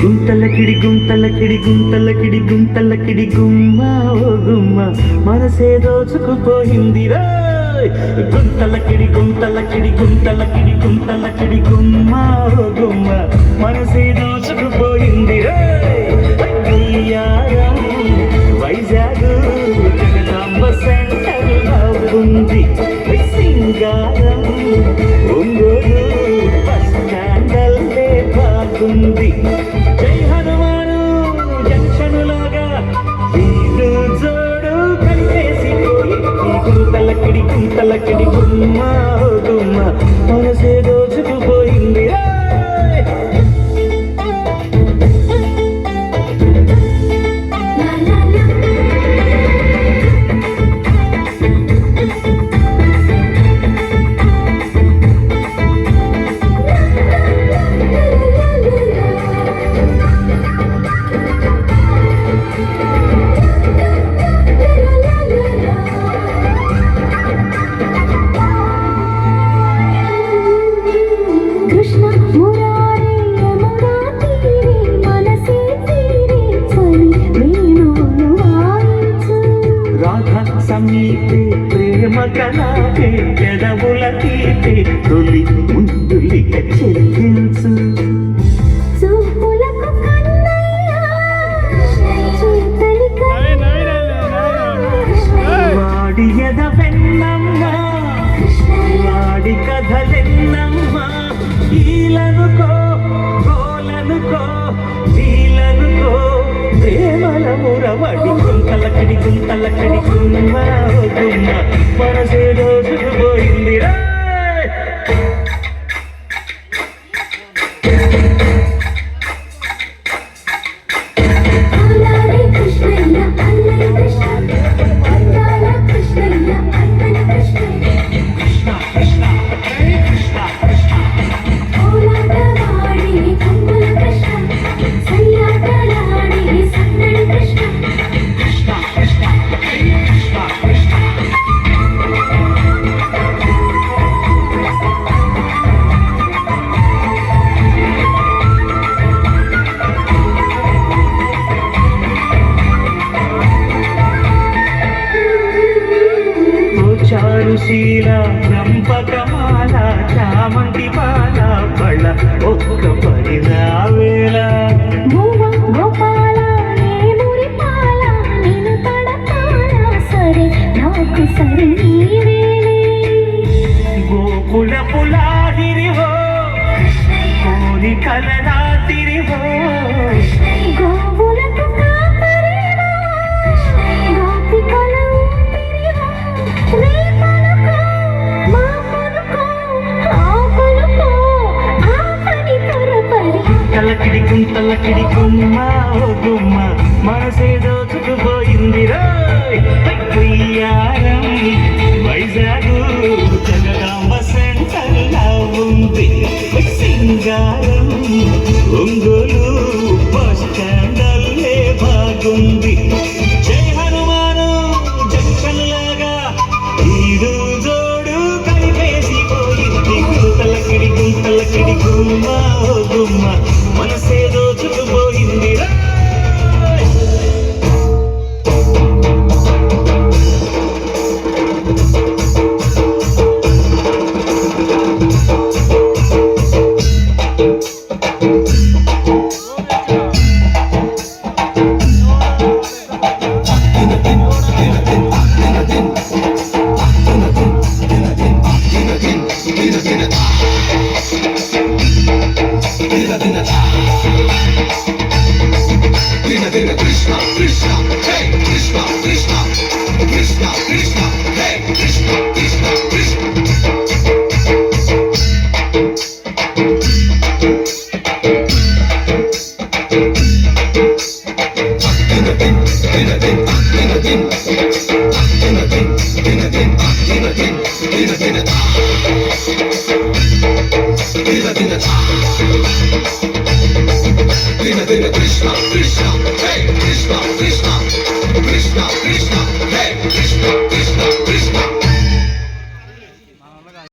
గుంతలకిడి గుంతలకిడి గుంతలకిడి గుంతలకిడి గుమ్మ ఓ గుమ్మ మనసే దోచుకుపోయిందిరా. గుంతలకిడి గుంతలకిడి గుంతలకిడి గుంతలకిడి గుమ్మ ఓ గుమ్మ మనసే దోచుకుపోయిందిరా. వైజాగ్ జగదాంబ సెంటర్ ఉంది, సింగారం ఒంగోలు బస్ స్టాండల్లే బాగుంది. జై హనుమాను జంక్షనులాగా వీరు జోడు కలిపేసిపోయి గుంతలకిడి గుంతలకిడి గుమ్మ గుమ్మ మనసే దోచుకుపోయింది. సమీపే ప్రేమ కళాపే పెదవుల తీపే తొలి ముందులిక చెల్లించు. వాడి ఎద వెన్నమ్మ వాడి కథలెన్నమ్మ ఈలనుకో గోలనుకో వీలనుకో ప్రేమల మురవడి గుంతలకిడి గుంతలకిడి గుమ్మ గుమ్మ మనసే దోచుకుపోయిందిరా. చారుశీల రంపకమాల చామంతి పాల పళ్ళ ఒక్క పరిరావేళ గోపాల మురిపాల నేను తడపాల సరే నాకు సరే గోకుల పులాదిరివో కోరికల రాతిరివో గోవులకు కాపరివో గోపికల గుంతలకిడి గుంతలకిడి గుమ్మ ఓ గుమ్మ మనసే దోచుకుపోయిందిరా. వైజాగ్ జగదాంబ సెంటర్లా ఉంది, సింగారం ఒంగోలు బస్ స్టాండల్లే బాగుంది. జై హనుమాను జంక్షన్ లాగా ఈడు జోడు కలిపేసిపోయింది. గుంతలకిడి గుంతలకిడి గుమ్మ ఓ గుమ్మ మనసే దోచుకుపోయిందిరా. Krishna, Krishna, hey, Krishna, Krishna, Krishna, Krishna, hey, Krishna, Krishna, Krishna. Krishna, Krishna, hey, Krishna, Krishna, Krishna, Krishna, hey, Krishna, Krishna, Krishna.